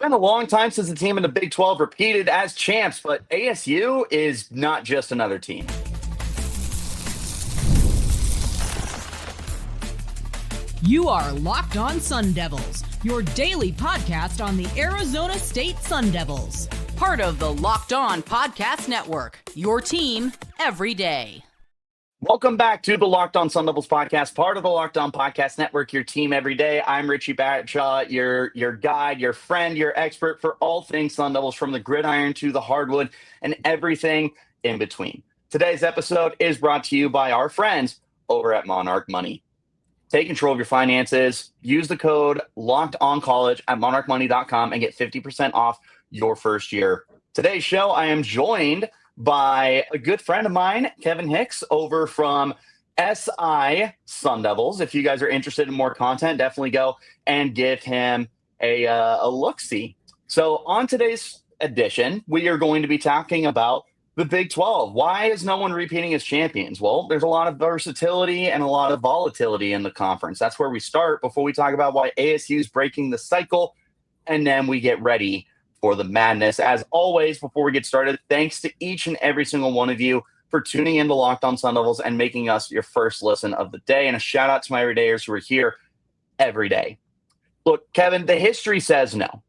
Been a long time since the team in the Big 12 repeated as champs, but ASU is not just another team. You are Locked On Sun Devils, your daily podcast on the Arizona State Sun Devils. Part of the Locked On Podcast Network, your team every day. Welcome back to the Locked On Sun Devils podcast, part of the Locked On Podcast Network, your team every day. I'm Richie Bradshaw, your guide, your friend, your expert for all things Sun Devils, from the gridiron to the hardwood and everything in between. Today's episode is brought to you by our friends over at Monarch Money. Take control of your finances. Use the code LOCKEDONCollege at monarchmoney.com and get 50% off your first year. Today's show, I am joined by a good friend of mine, Kevin Hicks, over from SI Sun Devils. If you guys are interested in more content, definitely go and give him a look-see. So on today's edition, we are going to be talking about the Big 12. Why is no one repeating as champions? Well, there's a lot of versatility and a lot of volatility in the conference. That's where we start before we talk about why ASU is breaking the cycle, and then we get ready for the madness. As always, before we get started, thanks to each and every single one of you for tuning in to Locked On Sun Devils and making us your first listen of the day. And a shout out to my everydayers who are here every day. Look, Kevin, the history says no.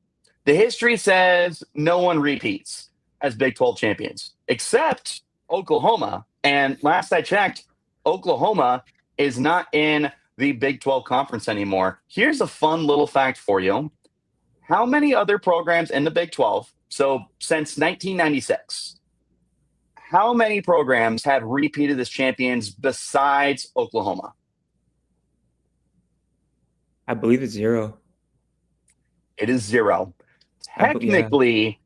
The history says no one repeats as Big 12 champions, except Oklahoma. And last I checked, Oklahoma is not in the Big 12 conference anymore. Here's a fun little fact for you. How many other programs in the Big 12, so since 1996, how many programs have repeated as champions besides Oklahoma? I believe it's 0. It is 0. Technically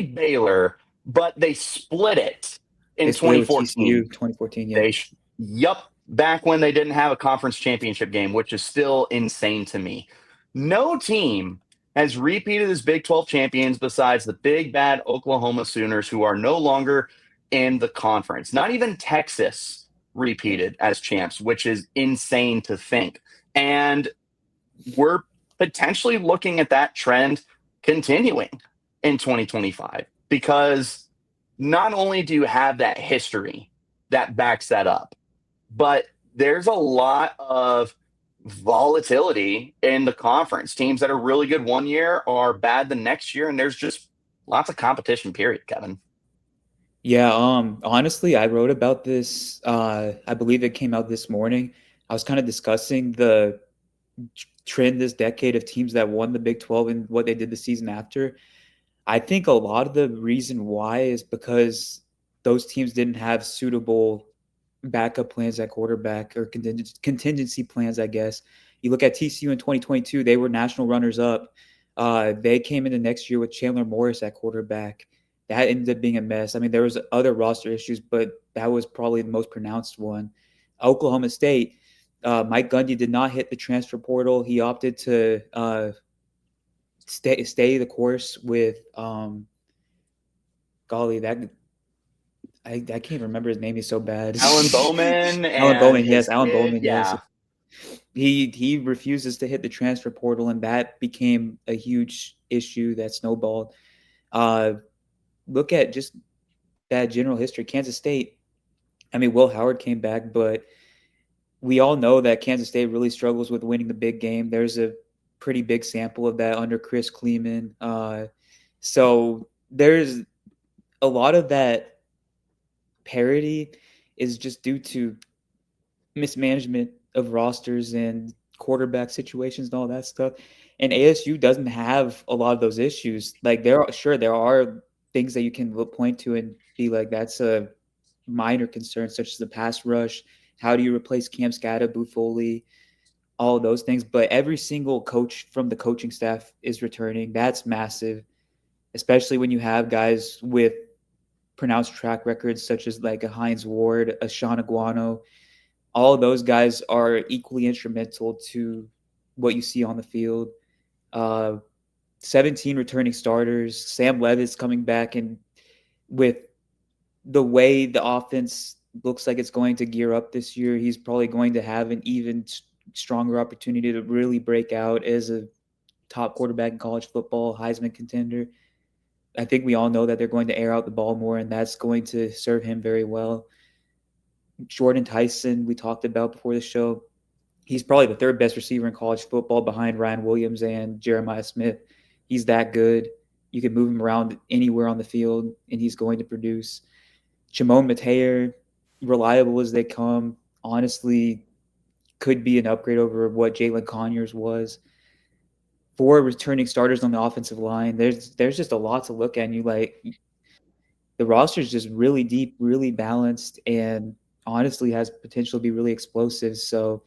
Baylor, but they split it in 2014. 2014, yeah. Back when they didn't have a conference championship game, which is still insane to me. No team has repeated as Big 12 champions besides the big bad Oklahoma Sooners, who are no longer in the conference. Not even Texas repeated as champs, which is insane to think. And we're potentially looking at that trend continuing in 2025, because not only do you have that history that backs that up, but there's a lot of volatility in the conference. Teams that are really good one year are bad the next year, and there's just lots of competition, period, Kevin. Yeah, honestly, I wrote about this. I believe it came out this morning. I was kind of discussing the trend this decade of teams that won the Big 12 and what they did the season after. I think a lot of the reason why is because those teams didn't have suitable backup plans at quarterback, or contingency plans, I guess. You look at TCU in 2022, they were national runners-up. They came into next year with Chandler Morris at quarterback. That ended up being a mess. I mean, there was other roster issues, but that was probably the most pronounced one. Oklahoma State, Mike Gundy did not hit the transfer portal. He opted to stay the course with I can't remember his name. He's so bad. Alan Bowman. Alan Bowman, yes. Yeah. He refuses to hit the transfer portal, and that became a huge issue that snowballed. Look at just bad general history. Kansas State, I mean, Will Howard came back, but we all know that Kansas State really struggles with winning the big game. There's a pretty big sample of that under Chris Kleeman. So there's a lot of that parity is just due to mismanagement of rosters and quarterback situations and all that stuff. And ASU doesn't have a lot of those issues. Like, there are things that you can point to and be like, that's a minor concern, such as the pass rush. How do you replace Cam Scata, Buffoli, all of those things? But every single coach from the coaching staff is returning. That's massive, especially when you have guys with pronounced track records, such as like a Hines Ward, a Sean Aguano. All of those guys are equally instrumental to what you see on the field. 17 returning starters. Sam Leavitt's coming back, and with the way the offense looks like it's going to gear up this year, he's probably going to have an even stronger opportunity to really break out as a top quarterback in college football, Heisman contender. I think we all know that they're going to air out the ball more, and that's going to serve him very well. Jordyn Tyson, we talked about before the show. He's probably the third best receiver in college football behind Ryan Williams and Jeremiah Smith. He's that good. You can move him around anywhere on the field, and he's going to produce. Shimon Mateer, reliable as they come, honestly could be an upgrade over what Jalen Conyers was. 4 returning starters on the offensive line. There's just a lot to look at. And you like the roster is just really deep, really balanced, and honestly has potential to be really explosive. So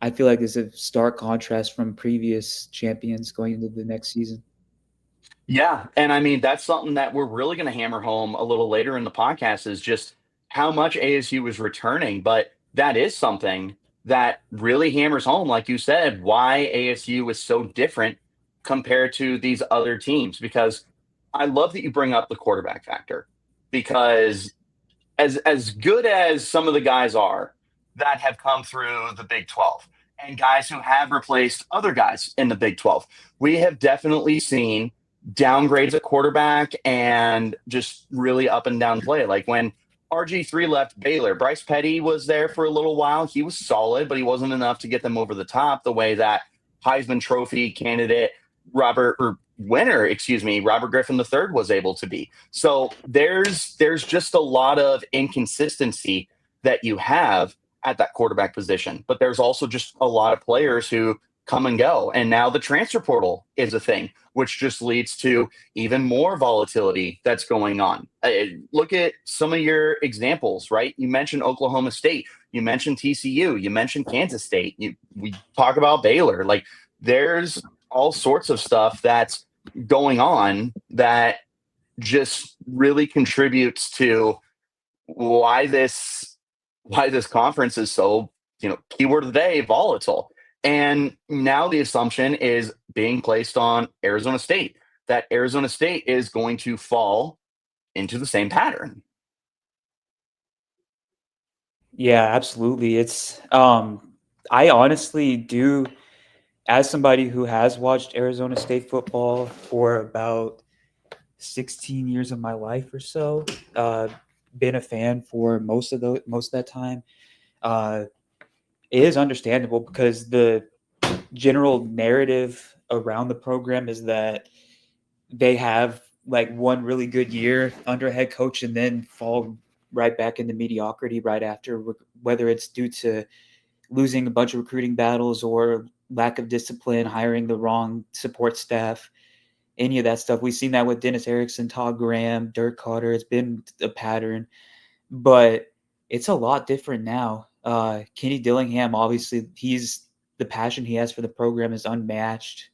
I feel like there's a stark contrast from previous champions going into the next season. Yeah. And I mean, that's something that we're really going to hammer home a little later in the podcast is just how much ASU is returning. But that is something that really hammers home, like you said, why ASU is so different compared to these other teams. Because I love that you bring up the quarterback factor, because as good as some of the guys are that have come through the Big 12 and guys who have replaced other guys in the Big 12, we have definitely seen downgrades at quarterback and just really up and down play. Like when RG3 left Baylor, Bryce Petty was there for a little while. He was solid, but he wasn't enough to get them over the top the way that Heisman Trophy candidate Robert Griffin III was able to be. So there's just a lot of inconsistency that you have at that quarterback position, but there's also just a lot of players who come and go. And now the transfer portal is a thing, which just leads to even more volatility that's going on. Look at some of your examples, right? You mentioned Oklahoma State, you mentioned TCU, you mentioned Kansas State. We talk about Baylor. Like there's all sorts of stuff that's going on that just really contributes to why this conference is so, keyword of the day, volatile. And now the assumption is being placed on Arizona State, that Arizona State is going to fall into the same pattern. Yeah, absolutely. It's I honestly do, as somebody who has watched Arizona State football for about 16 years of my life or so, been a fan for most of that time. It is understandable because the general narrative around the program is that they have like one really good year under a head coach and then fall right back into mediocrity right after, whether it's due to losing a bunch of recruiting battles or lack of discipline, hiring the wrong support staff, any of that stuff. We've seen that with Dennis Erickson, Todd Graham, Dirk Carter. It's been a pattern, but it's a lot different now. Kenny Dillingham, obviously, the passion he has for the program is unmatched.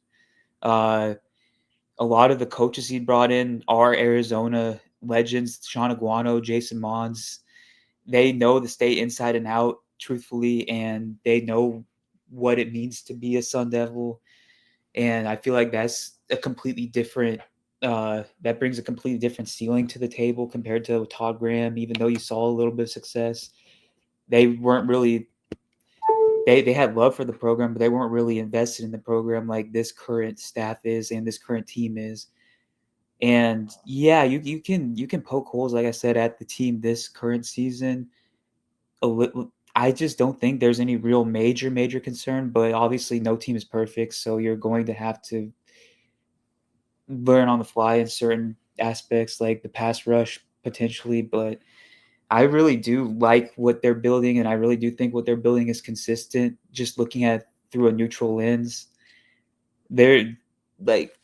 A lot of the coaches he brought in are Arizona legends, Sean Aguano, Jason Mons. They know the state inside and out, truthfully, and they know what it means to be a Sun Devil. And I feel like that's a completely different that brings a completely different ceiling to the table compared to Todd Graham. Even though you saw a little bit of success, they weren't really they had love for the program, but they weren't really invested in the program like this current staff is and this current team is. And yeah, you can poke holes, like I said, at the team this current season. I just don't think there's any real major concern, but obviously no team is perfect, so you're going to have to learn on the fly in certain aspects, like the pass rush potentially. But I really do like what they're building, and I really do think what they're building is consistent. Just looking at through a neutral lens, they're like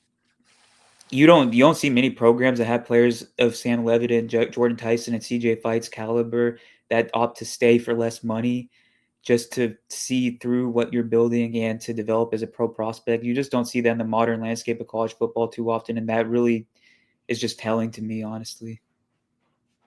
you don't see many programs that have players of Sam Leavitt and Jordyn Tyson and CJ Fight's caliber that opt to stay for less money just to see through what you're building and to develop as a pro prospect. You just don't see that in the modern landscape of college football too often, and that really is just telling to me, honestly.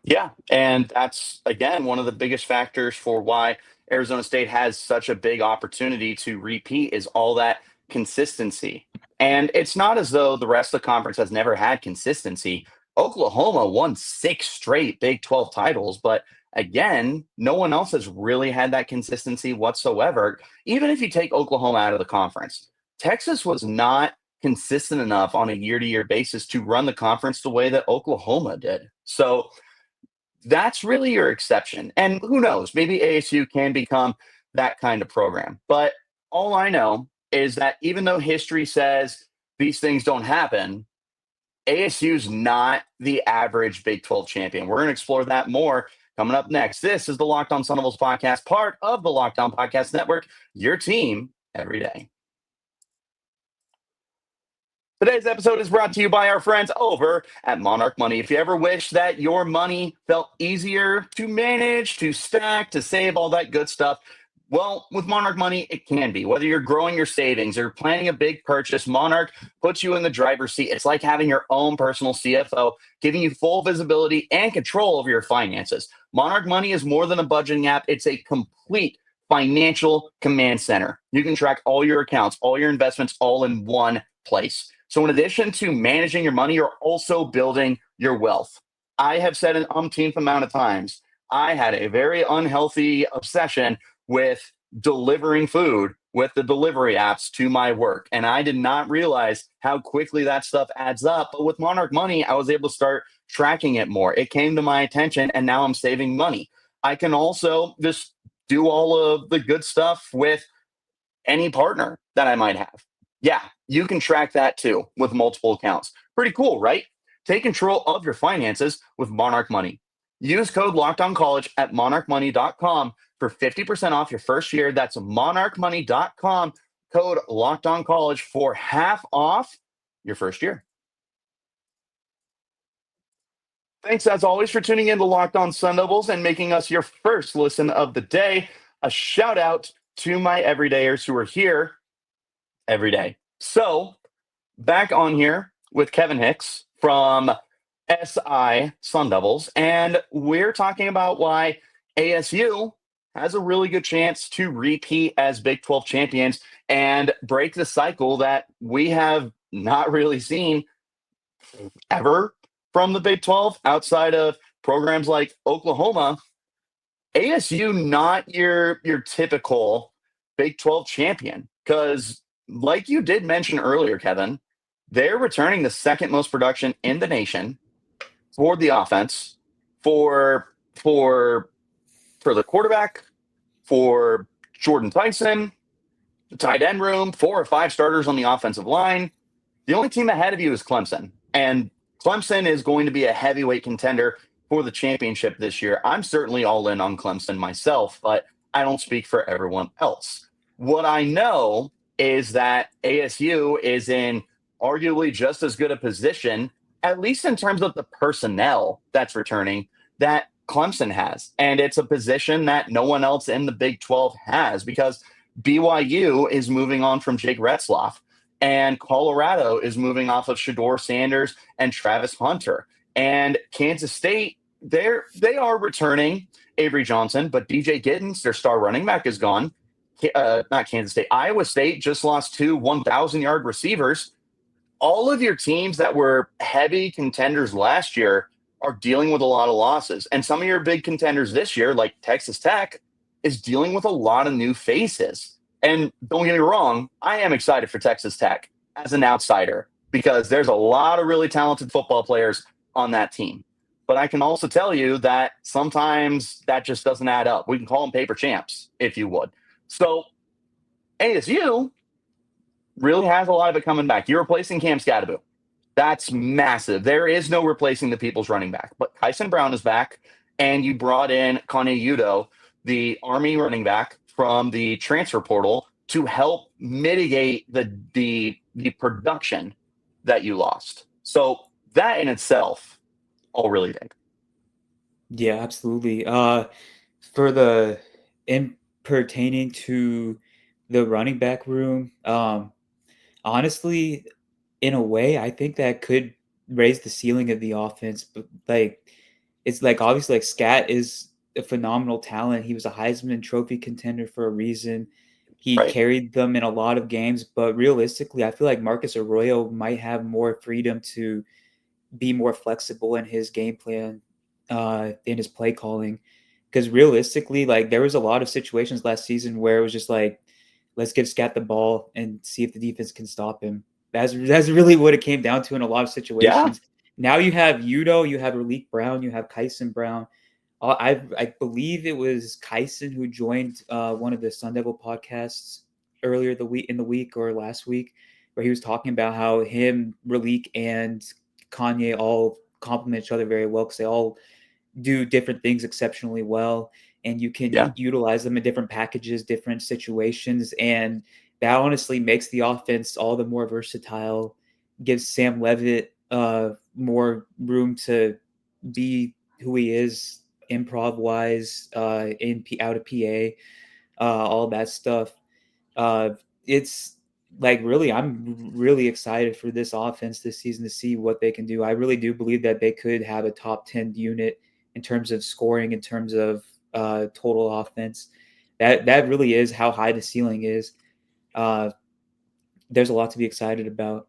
Yeah, and that's, again, one of the biggest factors for why Arizona State has such a big opportunity to repeat is all that consistency. And it's not as though the rest of the conference has never had consistency. Oklahoma won 6 straight Big 12 titles, but again, no one else has really had that consistency whatsoever. Even if you take Oklahoma out of the conference, Texas was not consistent enough on a year-to-year basis to run the conference the way that Oklahoma did. So that's really your exception. And who knows, maybe ASU can become that kind of program. But all I know is that even though history says these things don't happen, ASU's not the average Big 12 champion. We're going to explore that more coming up next. This is the Locked On Sun Devils podcast, part of the Locked On Podcast Network, your team every day. Today's episode is brought to you by our friends over at Monarch Money. If you ever wish that your money felt easier to manage, to stack, to save, all that good stuff, well, with Monarch Money, it can be. Whether you're growing your savings or planning a big purchase, Monarch puts you in the driver's seat. It's like having your own personal CFO, giving you full visibility and control over your finances. Monarch Money is more than a budgeting app. It's a complete financial command center. You can track all your accounts, all your investments, all in one place. So in addition to managing your money, you're also building your wealth. I have said an umpteenth amount of times, I had a very unhealthy obsession with delivering food with the delivery apps to my work. And I did not realize how quickly that stuff adds up. But with Monarch Money, I was able to start tracking it more. It came to my attention, and now I'm saving money. I can also just do all of the good stuff with any partner that I might have. Yeah, you can track that too with multiple accounts. Pretty cool, right? Take control of your finances with Monarch Money. Use code LOCKEDONCollege at monarchmoney.com for 50% off your first year. That's monarchmoney.com, code LOCKEDONCollege for half off your first year. Thanks, as always, for tuning in to Locked On Sun Devils and making us your first listen of the day. A shout out to my everydayers who are here every day. So, back on here with Kevin Hicks from SI Sun Devils, and we're talking about why ASU has a really good chance to repeat as Big 12 champions and break the cycle that we have not really seen ever from the Big 12 outside of programs like Oklahoma. ASU not your typical Big 12 champion, because like you did mention earlier, Kevin, they're returning the second most production in the nation for the offense, for the quarterback, for Jordyn Tyson, the tight end room, 4 or 5 starters on the offensive line. The only team ahead of you is Clemson, and Clemson is going to be a heavyweight contender for the championship this year. I'm certainly all in on Clemson myself, but I don't speak for everyone else. What I know is that ASU is in arguably just as good a position, at least in terms of the personnel that's returning, that Clemson has. And it's a position that no one else in the Big 12 has, because BYU is moving on from Jake Retzloff, and Colorado is moving off of Shedeur Sanders and Travis Hunter. And Kansas State, they are returning Avery Johnson, but DJ Gittens, their star running back, is gone. Not Kansas State. Iowa State just lost 2 1,000-yard receivers. All of your teams that were heavy contenders last year are dealing with a lot of losses. And some of your big contenders this year, like Texas Tech, is dealing with a lot of new faces. And don't get me wrong, I am excited for Texas Tech as an outsider, because there's a lot of really talented football players on that team. But I can also tell you that sometimes that just doesn't add up. We can call them paper champs, if you would. So ASU really has a lot of it coming back. You're replacing Cam Scadaboo. That's massive. There is no replacing the people's running back. But Tyson Brown is back, and you brought in Kane Udo, the Army running back from the transfer portal, to help mitigate the production that you lost. So that in itself, all really big. Yeah, absolutely. For the pertaining to the running back room, honestly, in a way, I think that could raise the ceiling of the offense. But it's obviously Scat is a phenomenal talent. He was a Heisman Trophy contender for a reason. He carried them in a lot of games, but realistically, I feel like Marcus Arroyo might have more freedom to be more flexible in his game plan, in his play calling. Because realistically, there was a lot of situations last season where it was just let's give Scat the ball and see if the defense can stop him. That's really what it came down to in a lot of situations. Yeah. Now you have Udo, you have Malik Brown, you have Kyson Brown. I believe it was Kyson who joined one of the Sun Devil podcasts earlier in the week or last week, where he was talking about how him, Malik, and Kanye all complement each other very well because they all do different things exceptionally well, and you can utilize them in different packages, different situations, and that honestly makes the offense all the more versatile, gives Sam Leavitt more room to be who he is improv wise, out of PA, all that stuff. It's like I'm really excited for this offense this season to see what they can do. I really do believe that they could have a top 10 unit in terms of scoring, in terms of total offense. That really is how high the ceiling is. There's a lot to be excited about.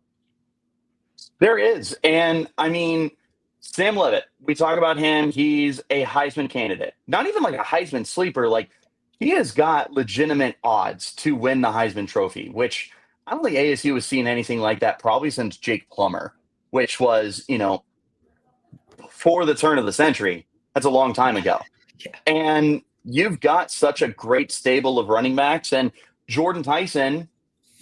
There is. And I mean, Sam Leavitt, we talk about him. He's a Heisman candidate, not even like a Heisman sleeper. Like, he has got legitimate odds to win the Heisman Trophy, which I don't think ASU has seen anything like that probably since Jake Plummer, which was, before the turn of the century. That's a long time ago. Yeah. And you've got such a great stable of running backs. And Jordyn Tyson,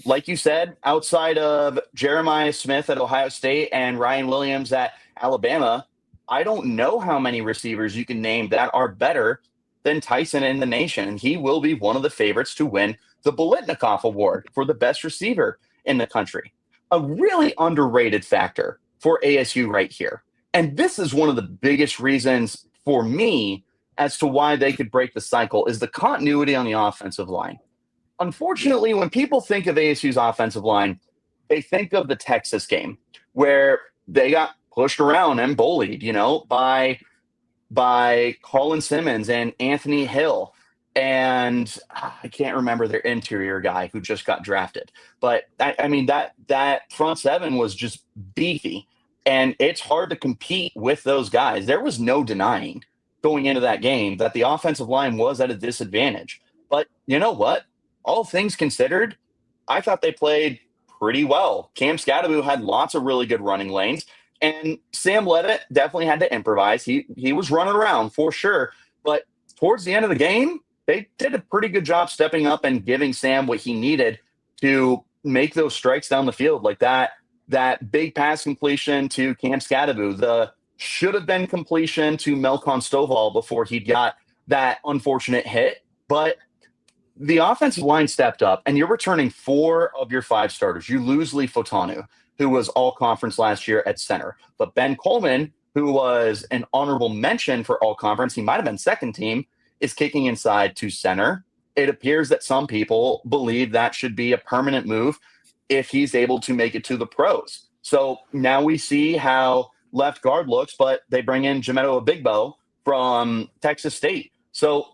like you said, outside of Jeremiah Smith at Ohio State and Ryan Williams at Alabama, I don't know how many receivers you can name that are better than Tyson in the nation. And he will be one of the favorites to win the Bulletin Award for the best receiver in the country. A really underrated factor for ASU right here. And this is one of the biggest reasons for me as to why they could break the cycle is the continuity on the offensive line. Unfortunately, when people think of ASU's offensive line, they think of the Texas game where they got pushed around and bullied, by Colin Simmons and Anthony Hill. And I can't remember their interior guy who just got drafted. But that front seven was just beefy. And it's hard to compete with those guys. There was no denying going into that game that the offensive line was at a disadvantage. But you know what? All things considered, I thought they played pretty well. Cam Scadaboo had lots of really good running lanes. And Sam Leavitt definitely had to improvise. He was running around for sure. But towards the end of the game, they did a pretty good job stepping up and giving Sam what he needed to make those strikes down the field, like that big pass completion to Cam Scadaboo, the should have been completion to Melcon Stovall before he got that unfortunate hit. But the offensive line stepped up, and you're returning 4 of your 5 starters. You lose Lee Fotanu, who was all-conference last year at center. But Ben Coleman, who was an honorable mention for all-conference, he might have been second team, is kicking inside to center. It appears that some people believe that should be a permanent move if he's able to make it to the pros. So now we see how left guard looks, but they bring in Jameto Abigbo from Texas State. So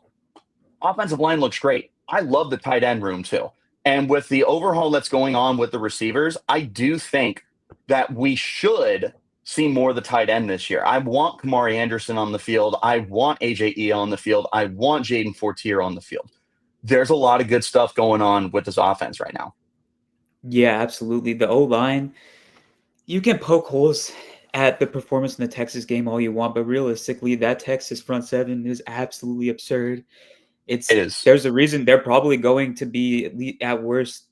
offensive line looks great. I love the tight end room too. And with the overhaul that's going on with the receivers, I do think that we should see more of the tight end this year. I want Kamari Anderson on the field. I want AJ on the field. I want Jaden Fortier on the field. There's a lot of good stuff going on with this offense right now. Yeah, absolutely. The O-line, you can poke holes at the performance in the Texas game all you want, but realistically, that Texas front seven is absolutely absurd. It is. There's a reason they're probably going to be, at worst,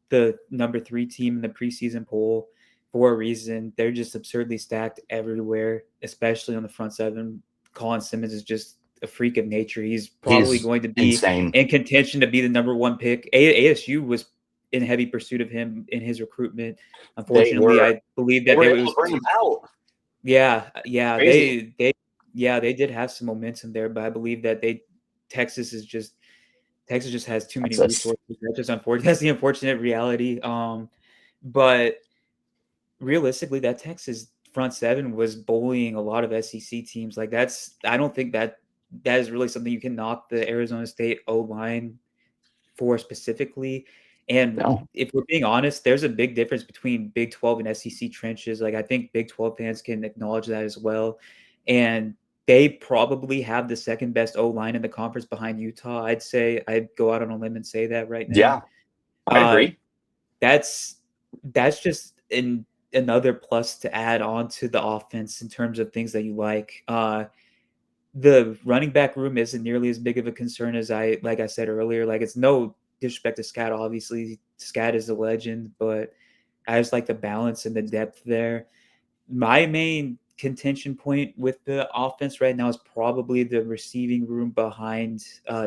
the number 3 team in the preseason poll for a reason. They're just absurdly stacked everywhere, especially on the front seven. Colin Simmons is just a freak of nature. He's probably going to be insane, in contention to be the number 1 pick. ASU was in heavy pursuit of him in his recruitment. Unfortunately, I believe that they would bring him out. Yeah, crazy. They did have some momentum there, but I believe that Texas just has too many resources. That's just unfortunate. That's the unfortunate reality. But realistically, that Texas front seven was bullying a lot of SEC teams. Like I don't think that is really something you can knock the Arizona State O-line for specifically. And if we're being honest, there's a big difference between Big 12 and SEC trenches. Like I think Big 12 fans can acknowledge that as well. And they probably have the second best O-line in the conference behind Utah. I'd go out on a limb and say that right now. Yeah, I agree. That's just another plus to add on to the offense in terms of things that you like. The running back room isn't nearly as big of a concern as I said earlier. Like, it's no disrespect to Scat. Obviously, Scat is a legend, but I just like the balance and the depth there. My main contention point with the offense right now is probably the receiving room behind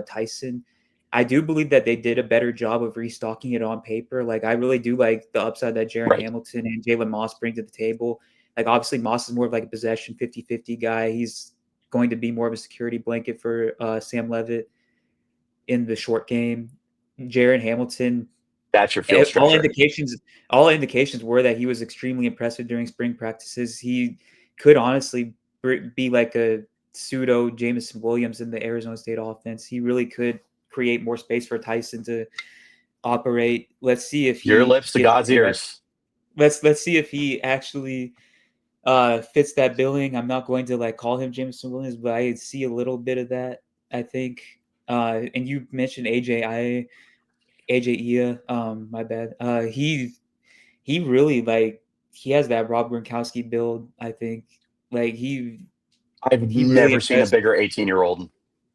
Tyson. I do believe that they did a better job of restocking it on paper. Like, I really do like the upside that Jaren Hamilton and Jalen Moss bring to the table. Like, obviously, Moss is more of like a possession 50-50 guy. He's going to be more of a security blanket for Sam Leavitt in the short game. Jaren Hamilton, that's your field stretcher. All indications were that he was extremely impressive during spring practices. He could honestly be like a pseudo Jameson Williams in the Arizona State offense. He really could create more space for Tyson to operate. Let's see if your lips to God's ears. Let's see if he actually fits that billing. I'm not going to like call him Jameson Williams, but I see a little bit of that, I think. And you mentioned AJ Ia, my bad. He really, like, he has that Rob Gronkowski build, I think. Like, I've never seen a bigger 18-year-old.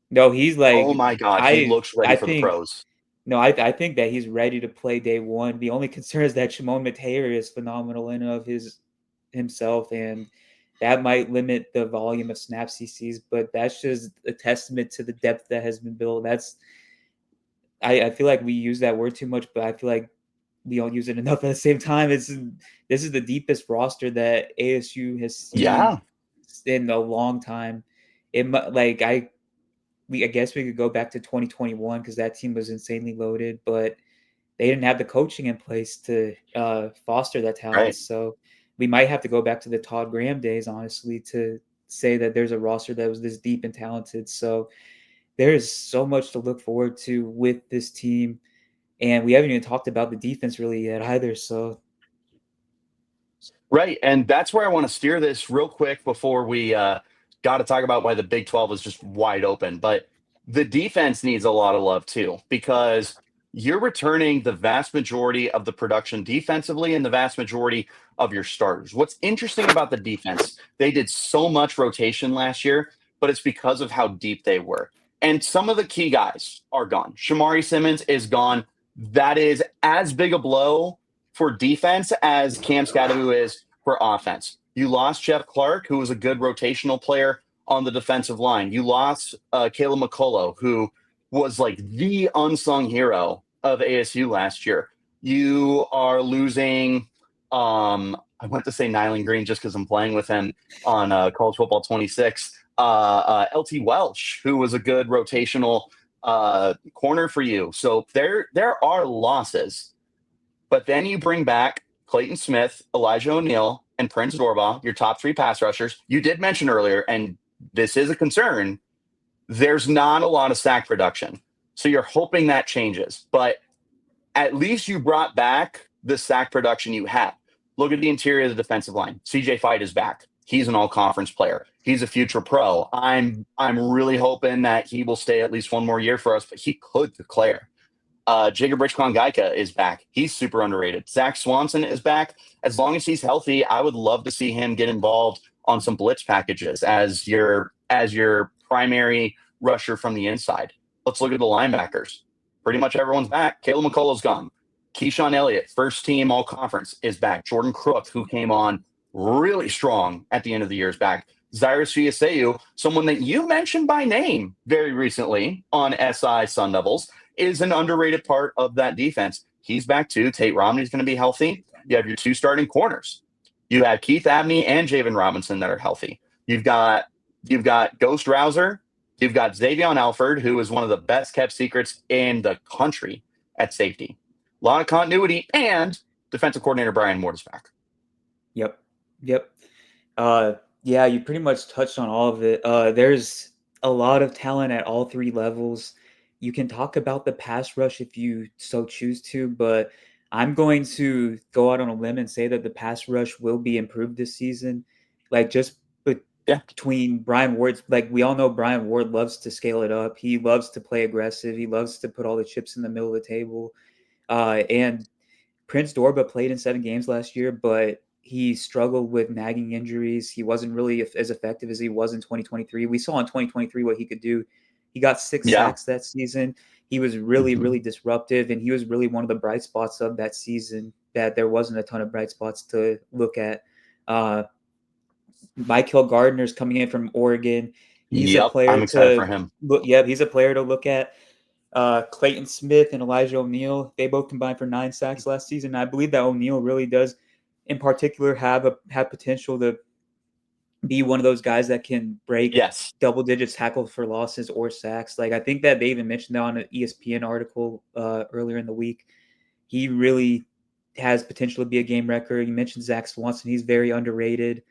No, he's like, oh my God, he looks ready for the pros. No, I think that he's ready to play day one. The only concern is that Shimon Mateer is phenomenal in of himself, and that might limit the volume of snaps he sees, but that's just a testament to the depth that has been built. I feel like we use that word too much, but I feel like we don't use it enough at the same time. This is the deepest roster that ASU has seen in a long time. I guess we could go back to 2021 because that team was insanely loaded, but they didn't have the coaching in place to foster that talent. Right. So we might have to go back to the Todd Graham days, honestly, to say that there's a roster that was this deep and talented. So there is so much to look forward to with this team. And we haven't even talked about the defense really yet either. So. Right. And that's where I want to steer this real quick before we got to talk about why the Big 12 is just wide open. But the defense needs a lot of love too, because you're returning the vast majority of the production defensively and the vast majority of your starters. What's interesting about the defense, they did so much rotation last year, but it's because of how deep they were. And some of the key guys are gone. Shamari Simmons is gone. That is as big a blow for defense as Cam Scadaboo is for offense. You lost Jeff Clark, who was a good rotational player on the defensive line. You lost Caleb McCullough, who was like the unsung hero of ASU last year. You are losing, I went to say Nyland Green just because I'm playing with him on College Football 26. LT Welch, who was a good rotational corner for you. So there are losses. But then you bring back Clayton Smith, Elijah O'Neal, and Prince Dorbaugh, your top three pass rushers. You did mention earlier, and this is a concern, there's not a lot of sack production. So you're hoping that changes. But at least you brought back the sack production you had. Look at the interior of the defensive line. CJ Fight is back. He's an all-conference player. He's a future pro. I'm really hoping that he will stay at least one more year for us, but he could declare. Jacob Richcon-Gaika is back. He's super underrated. Zach Swanson is back. As long as he's healthy, I would love to see him get involved on some blitz packages as your primary rusher from the inside. Let's look at the linebackers. Pretty much everyone's back. Caleb McCullough's gone. Keyshawn Elliott, first team all-conference, is back. Jordan Crook, who came on really strong at the end of the year, is back. Zyrus Fiaseu, someone that you mentioned by name very recently on SI Sun Devils, is an underrated part of that defense. He's back too. Tate Romney's going to be healthy. You have your two starting corners. You have Keith Abney and Javen Robinson that are healthy. You've got Ghost Rouser. You've got Xavion Alford, who is one of the best kept secrets in the country at safety. A lot of continuity, and defensive coordinator Brian Ward is back. Yep. Yeah, you pretty much touched on all of it. There's a lot of talent at all three levels. You can talk about the pass rush if you so choose to, but I'm going to go out on a limb and say that the pass rush will be improved this season. Like, just between Brian Ward's, like, we all know Brian Ward loves to scale it up. He loves to play aggressive. He loves to put all the chips in the middle of the table. And Prince Dorba played in 7 games last year, but he struggled with nagging injuries. He wasn't really as effective as he was in 2023. We saw in 2023 what he could do. He got 6 sacks that season. He was really, really disruptive, and he was really one of the bright spots of that season that there wasn't a ton of bright spots to look at. Michael Gardner's coming in from Oregon. He's a player I'm excited for him. He's a player to look at. Clayton Smith and Elijah O'Neal, they both combined for 9 sacks last season. I believe that O'Neal really does, in particular, have potential to be one of those guys that can break double digits tackles for losses or sacks. Like, I think that they even mentioned that on an ESPN article earlier in the week. He really has potential to be a game wrecker. You mentioned Zach Swanson. He's very underrated.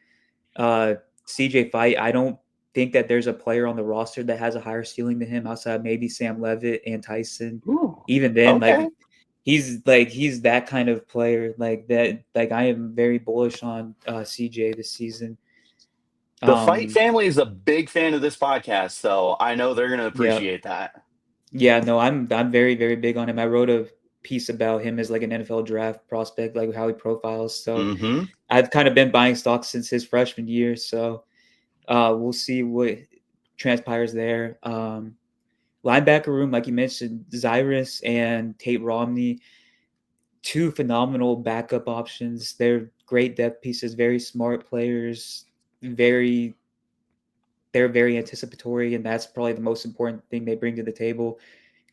CJ Fight, I don't think that there's a player on the roster that has a higher ceiling than him outside maybe Sam Leavitt and Tyson. Ooh, even then, he's that kind of player like that. Like, I am very bullish on CJ this season. The Fight family is a big fan of this podcast, so I know they're going to appreciate that. Yeah, no, I'm very, very big on him. I wrote a piece about him as like an NFL draft prospect, like how he profiles. So I've kind of been buying stocks since his freshman year. So we'll see what transpires there. Linebacker room, like you mentioned, Zyrus and Tate Romney, 2 phenomenal backup options. They're great depth pieces, very smart players, they're very anticipatory, and that's probably the most important thing they bring to the table.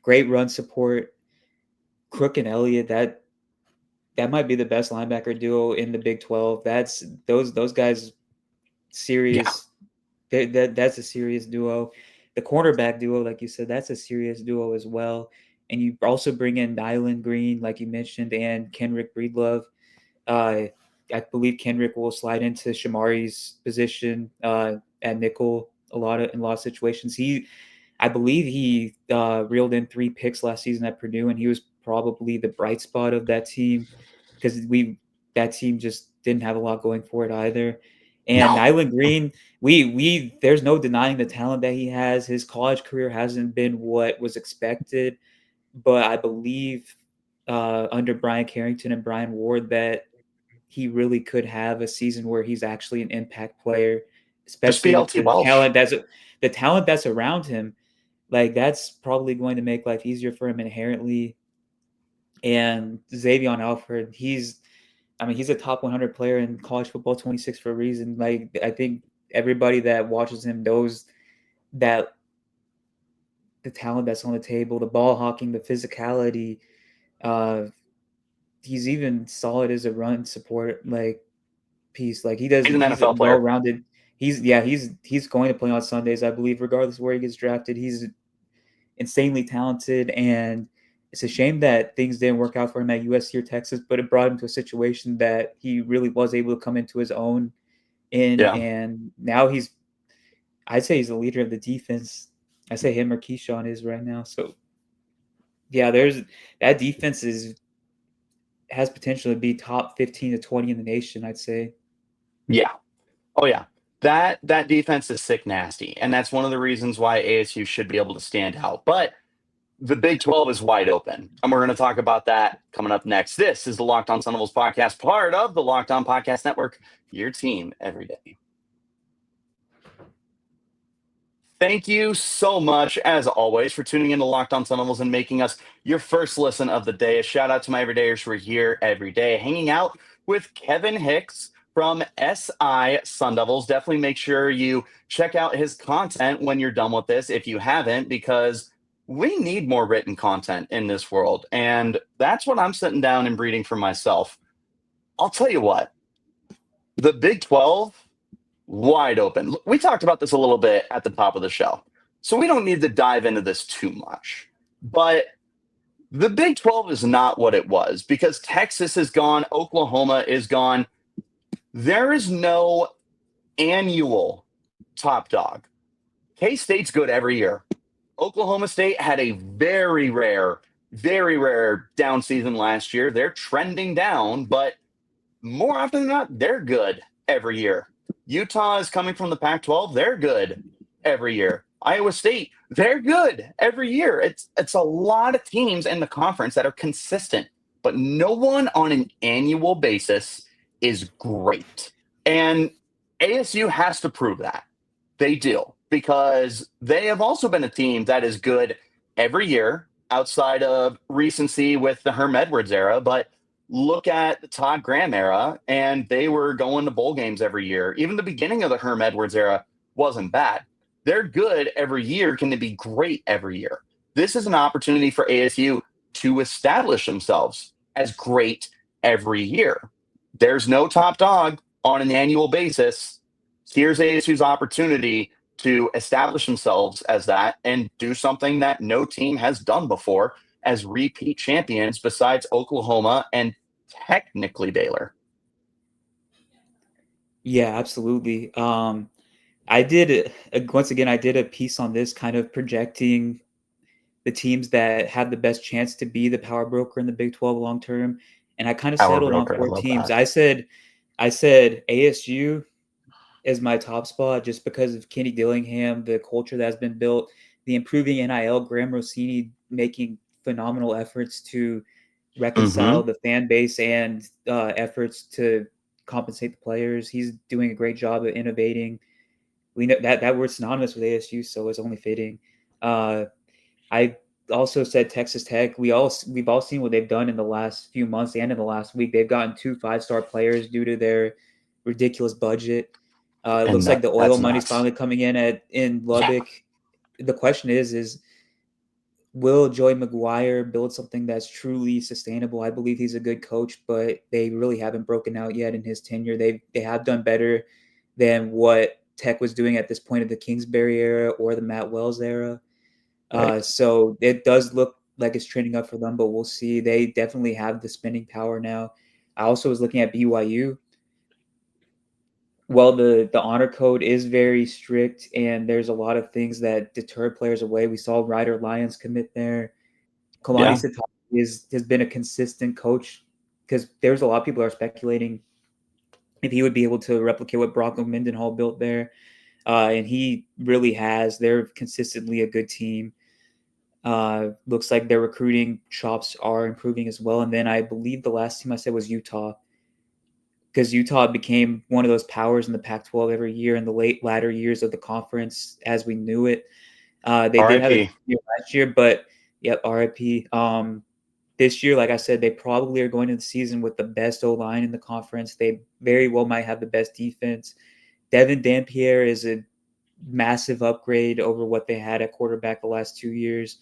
Great run support. Crook and Elliott, that might be the best linebacker duo in the Big 12. That's those guys serious. Yeah. That's a serious duo. The cornerback duo, like you said, that's a serious duo as well. And you also bring in Nyland Green, like you mentioned, and Kenrick Breedlove. I believe Kenrick will slide into Shamari's position at nickel in a lot of situations. I believe he reeled in 3 picks last season at Purdue, and he was probably the bright spot of that team because that team just didn't have a lot going for it either. And Nyland Green, there's no denying the talent that he has. His college career hasn't been what was expected, but I believe under Brian Carrington and Brian Ward that he really could have a season where he's actually an impact player, especially with the talent that's around him. Like, that's probably going to make life easier for him inherently. And Xavier Alford, he's a top 100 player in college football 26 for a reason. Like, I think everybody that watches him knows that the talent that's on the table, the ball hawking, the physicality, he's even solid as a run support piece. Like, he's an NFL player. Well-rounded. He's going to play on Sundays, I believe, regardless of where he gets drafted. He's insanely talented, and it's a shame that things didn't work out for him at USC or Texas, but it brought him to a situation that he really was able to come into his own and now I'd say he's the leader of the defense. I say him or Keyshawn is right now. So yeah, that defense has potential to be top 15 to 20 in the nation, I'd say. Yeah. Oh yeah. That defense is sick nasty. And that's one of the reasons why ASU should be able to stand out. But the Big 12 is wide open. And we're going to talk about that coming up next. This is the Locked On Sun Devils podcast, part of the Locked On Podcast Network, your team every day. Thank you so much, as always, for tuning in to Locked On Sun Devils and making us your first listen of the day. A shout out to my everydayers who are here every day, hanging out with Kevin Hicks from SI Sun Devils. Definitely make sure you check out his content when you're done with this, if you haven't, because we need more written content in this world. And that's what I'm sitting down and reading for myself. I'll tell you what, the Big 12, wide open. We talked about this a little bit at the top of the show, so we don't need to dive into this too much. But the Big 12 is not what it was because Texas is gone. Oklahoma is gone. There is no annual top dog. K-State's good every year. Oklahoma State had a very rare down season last year. They're trending down, but more often than not, they're good every year. Utah is coming from the Pac-12. They're good every year. Iowa State, they're good every year. It's a lot of teams in the conference that are consistent but no one on an annual basis is great. And ASU has to prove that. They do, because they have also been a team that is good every year outside of recency with the Herm Edwards era. But look at the Todd Graham era, and they were going to bowl games every year. Even the beginning of the Herm Edwards era wasn't bad. They're good every year. Can they be great every year? This is an opportunity for ASU to establish themselves as great every year. There's no top dog on an annual basis. Here's ASU's opportunity to establish themselves as that and do something that no team has done before as repeat champions besides Oklahoma and technically Baylor. Yeah, absolutely. I did once again. I did a piece on this, kind of projecting the teams that had the best chance to be the power broker in the Big 12 long term, and I kind of Power settled on broker, I 4 love teams. that. I said ASU is my top spot just because of Kenny Dillingham, the culture that has been built, the improving NIL, Graham Rossini making phenomenal efforts to reconcile the fan base and efforts to compensate the players. He's doing a great job of innovating. We know that word's synonymous with ASU, so it's only fitting. I also said Texas Tech. We've all seen what they've done in the last few months and in the last week. They've gotten 2 5-star players due to their ridiculous budget. It And looks like the oil that's money's nuts. finally coming in Lubbock. Yeah. The question is will Joey McGuire build something that's truly sustainable? I believe he's a good coach, but they really haven't broken out yet in his tenure. They have done better than what Tech was doing at this point of the Kingsbury era or the Matt Wells era. Right. So it does look like it's trending up for them, but we'll see. They definitely have the spending power now. I also was looking at BYU. Well, the honor code is very strict, and there's a lot of things that deter players away. We saw Ryder Lyons commit there. Kalani Yeah. Sitake has been a consistent coach because there's a lot of people are speculating if he would be able to replicate what Bronco Mendenhall built there. And he really has. They're consistently a good team. Looks like their recruiting chops are improving as well. And then I believe the last team I said was Utah, because Utah became one of those powers in the Pac-12 every year in the latter years of the conference as we knew it. They did have a RIP. year last year, but yep, RIP. This year, like I said, they probably are going into the season with the best O-line in the conference. They very well might have the best defense. Devin Dampierre is a massive upgrade over what they had at quarterback the last 2 years.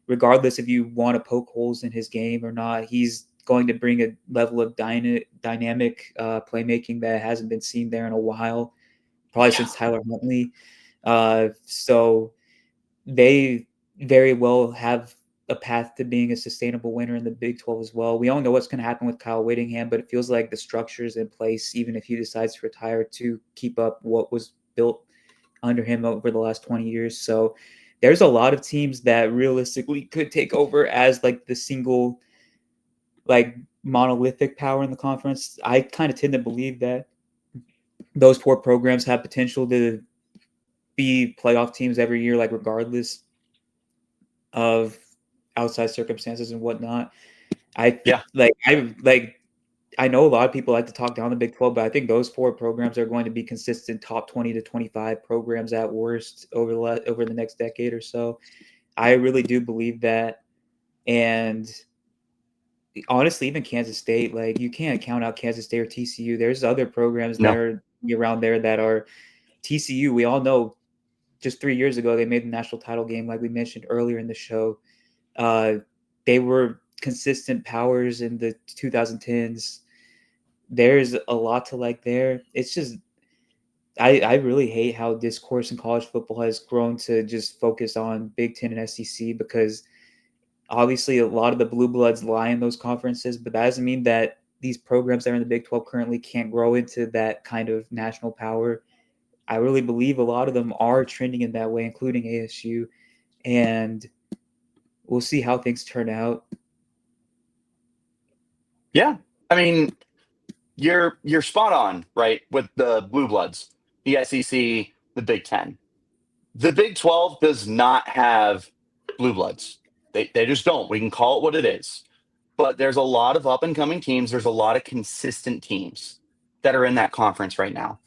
Regardless if you want to poke holes in his game or not, he's going to bring a level of dynamic playmaking that hasn't been seen there in a while, probably since Tyler Huntley. So they very well have a path to being a sustainable winner in the Big 12 as well. We don't know what's going to happen with Kyle Whittingham, but it feels like the structure is in place, even if he decides to retire, to keep up what was built under him over the last 20 years. So there's a lot of teams that realistically could take over as like the single, like monolithic power in the conference. I kind of tend to believe that those 4 programs have potential to be playoff teams every year, like regardless of outside circumstances and whatnot. I know a lot of people like to talk down the Big 12, but I think those 4 programs are going to be consistent top 20 to 25 programs at worst over the next decade or so. I really do believe that. And honestly, even Kansas State, like you can't count out Kansas State or TCU. There's other programs that are around there that are TCU. We all know just 3 years ago, they made the national title game, like we mentioned earlier in the show. They were consistent powers in the 2010s. There's a lot to like there. It's just, I really hate how discourse in college football has grown to just focus on Big Ten and SEC, because obviously a lot of the blue bloods lie in those conferences, but that doesn't mean that these programs that are in the Big 12 currently can't grow into that kind of national power. I really believe a lot of them are trending in that way, including ASU, and we'll see how things turn out. Yeah. I mean, you're spot on, right, with the blue bloods, the SEC, the Big Ten. The Big 12 does not have blue bloods. They just don't. We can call it what it is. but there's a lot of up and coming teams. There's a lot of consistent teams that are in that conference right now.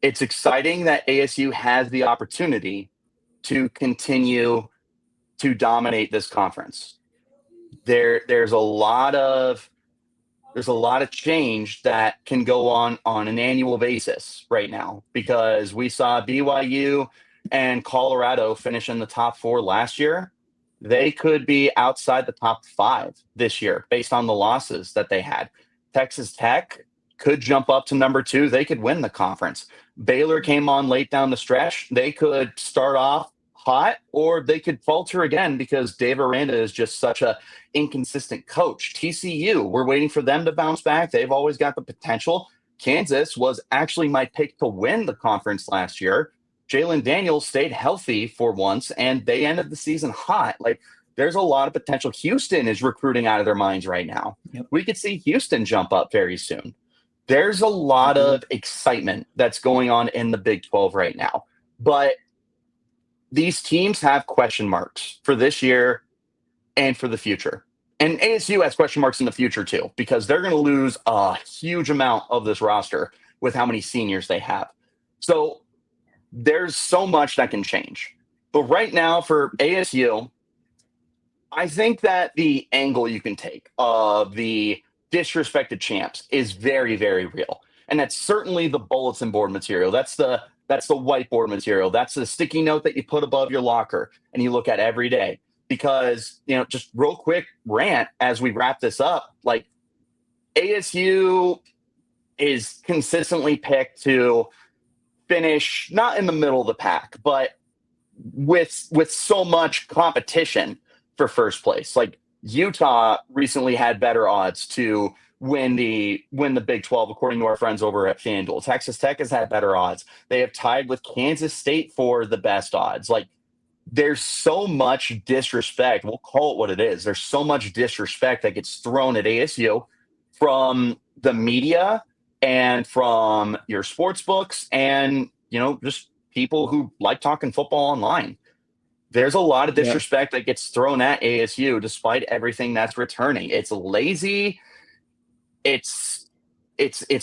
It's exciting that ASU has the opportunity to continue to dominate this conference. There's a lot of change that can go on an annual basis right now, because we saw BYU and Colorado finish in the top 4 last year. They could be outside the top 5 this year based on the losses that they had. Texas Tech could jump up to number 2. They could win the conference. Baylor came on late down the stretch. They could start off hot, or they could falter again because Dave Aranda is just such a inconsistent coach. TCU, we're waiting for them to bounce back. They've always got the potential. Kansas was actually my pick to win the conference last year. Jalen Daniels stayed healthy for once, and they ended the season hot. Like, there's a lot of potential. Houston is recruiting out of their minds right now. Yep. We could see Houston jump up very soon. There's a lot of excitement that's going on in the Big 12 right now. But these teams have question marks for this year and for the future. And ASU has question marks in the future too, because they're going to lose a huge amount of this roster with how many seniors they have. So there's so much that can change. But right now for ASU, I think that the angle you can take of the disrespected champs is very, very real. And that's certainly the bulletin board material. That's the whiteboard material. That's the sticky note that you put above your locker and you look at every day. Because, just real quick rant as we wrap this up, like, ASU is consistently picked to finish not in the middle of the pack, but with so much competition for first place. Like, Utah recently had better odds to win the Big 12, according to our friends over at FanDuel. Texas Tech has had better odds. They have tied with Kansas State for the best odds. Like, there's so much disrespect. We'll call it what it is. There's so much disrespect that gets thrown at ASU from the media and from your sports books and, just people who like talking football online. There's a lot of disrespect that gets thrown at ASU despite everything that's returning. It's lazy. It's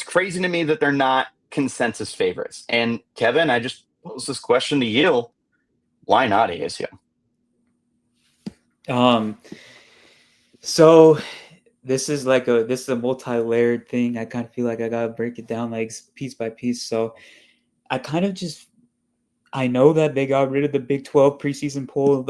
crazy to me that they're not consensus favorites. And Kevin, I just pose this question to you. Why not ASU? So this is a multi-layered thing. I kind of feel like I gotta break it down like piece by piece. So I kind of I know that they got rid of the Big 12 preseason poll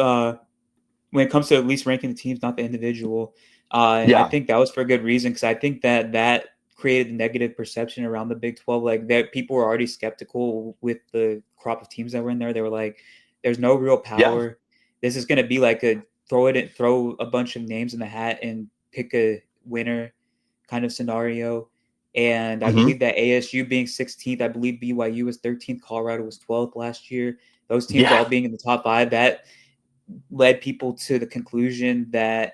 when it comes to at least ranking the teams, not the individual. And I think that was for a good reason, because I think that created a negative perception around the Big 12. Like, that people were already skeptical with the crop of teams that were in there. They were like, there's no real power. Yeah. This is going to be like a throw a bunch of names in the hat and pick a winner kind of scenario. And I believe that ASU being 16th, I believe BYU was 13th, Colorado was 12th last year. Those teams all being in the top 5, that led people to the conclusion that,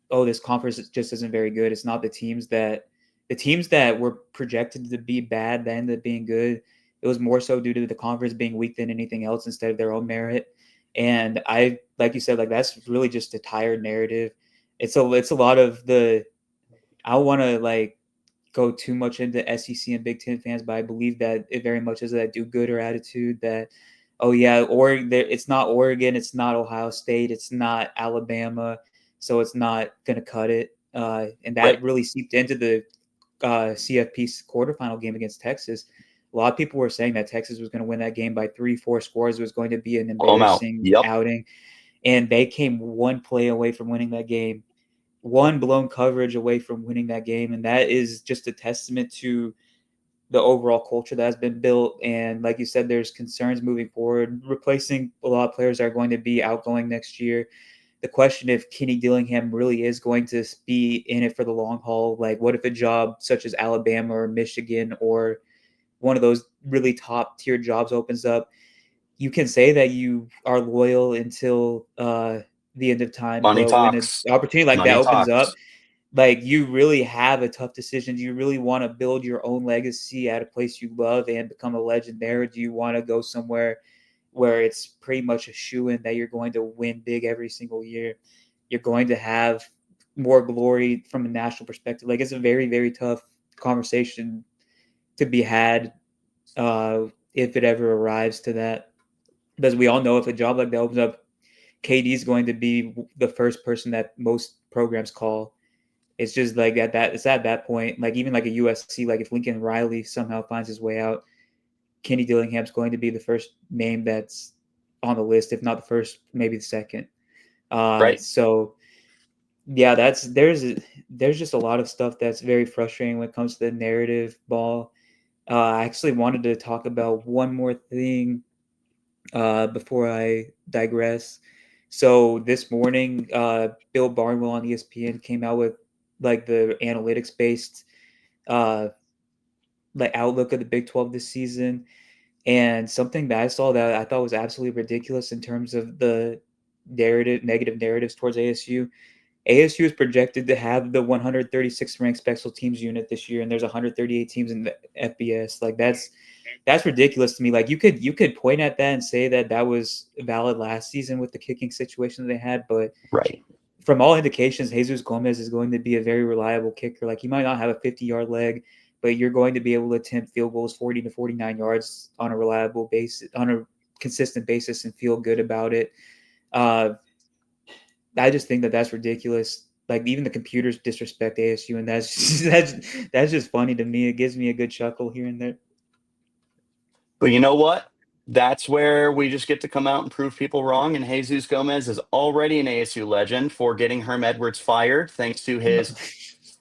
this conference just isn't very good. It's not the teams that were projected to be bad that ended up being good. It was more so due to the conference being weak than anything else instead of their own merit. And I, like you said, like, that's really just a tired narrative. It's a lot of I don't want to go too much into SEC and Big Ten fans, but I believe that it very much is that do-gooder attitude that, it's not Oregon, it's not Ohio State, it's not Alabama, so it's not going to cut it. And that really seeped into the CFP quarterfinal game against Texas. A lot of people were saying that Texas was going to win that game by 3-4 scores. It was going to be an embarrassing outing. And they came one play away from winning that game, one blown coverage away from winning that game. And that is just a testament to the overall culture that has been built. And like you said, there's concerns moving forward, replacing a lot of players that are going to be outgoing next year. The question if Kenny Dillingham really is going to be in it for the long haul. Like, what if a job such as Alabama or Michigan or one of those really top tier jobs opens up? You can say that you are loyal until the end of time. Money but talks. When an opportunity like that opens up, like, you really have a tough decision. Do you really want to build your own legacy at a place you love and become a legend there? Or do you want to go somewhere where it's pretty much a shoo-in that you're going to win big every single year? You're going to have more glory from a national perspective. Like, it's a very, very tough conversation to be had if it ever arrives to that. Because we all know if a job like that opens up, KD is going to be the first person that most programs call. It's just like it's at that point, like even like a USC, like if Lincoln Riley somehow finds his way out, Kenny Dillingham's going to be the first name that's on the list, if not the first, maybe the second. Right. So yeah, there's just a lot of stuff that's very frustrating when it comes to the narrative ball. I actually wanted to talk about one more thing before I digress. So this morning, Bill Barnwell on ESPN came out with like the analytics based like outlook of the Big 12 this season. And something that I saw that I thought was absolutely ridiculous in terms of the negative narratives towards ASU. ASU is projected to have the 136th ranked special teams unit this year, and there's 138 teams in the FBS. Like that's ridiculous to me. Like you could point at that and say that was valid last season with the kicking situation that they had, but right. From all indications, Jesus Gomez is going to be a very reliable kicker. Like he might not have a 50-yard leg, but you're going to be able to attempt field goals 40 to 49 yards on a reliable basis, on a consistent basis, and feel good about it. I just think that's ridiculous. Like even the computers disrespect ASU, and that's just funny to me. It gives me a good chuckle here and there. But you know what? That's where we just get to come out and prove people wrong. And Jesus Gomez is already an ASU legend for getting Herm Edwards fired, thanks to his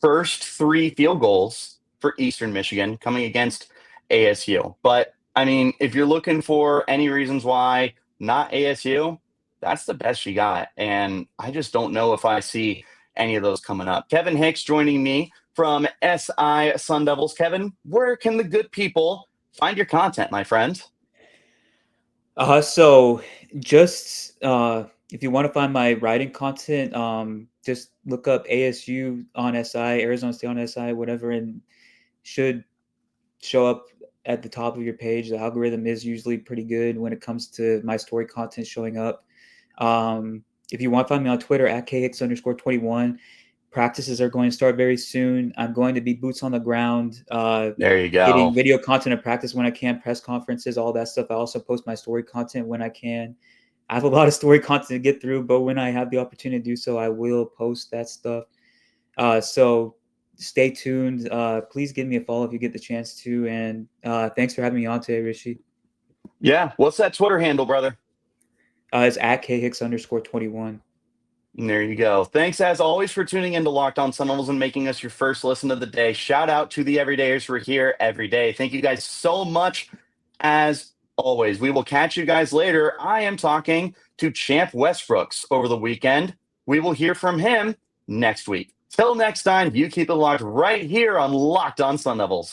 first 3 field goals for Eastern Michigan coming against ASU. But I mean, if you're looking for any reasons why not ASU, that's the best you got. And I just don't know if I see any of those coming up. Kevin Hicks joining me from SI Sun Devils. Kevin, where can the good people find your content, my friend? So just if you want to find my writing content, just look up ASU on SI, Arizona State on SI, whatever, and should show up at the top of your page. The algorithm is usually pretty good when it comes to my story content showing up. If you want to find me on Twitter at KHicks_21, practices are going to start very soon. I'm going to be boots on the ground. There you go. Getting video content of practice when I can, press conferences, all that stuff. I also post my story content when I can. I have a lot of story content to get through, but when I have the opportunity to do so, I will post that stuff. So stay tuned. Please give me a follow if you get the chance to. And thanks for having me on today, Richie. Yeah. What's that Twitter handle, brother? It's at KHicks_21. And there you go. Thanks, as always, for tuning in to Locked On Sun Devils and making us your first listen of the day. Shout out to the everydayers who are here every day. Thank you guys so much, as always. We will catch you guys later. I am talking to Champ Westbrooks over the weekend. We will hear from him next week. Till next time, you keep it locked right here on Locked On Sun Devils.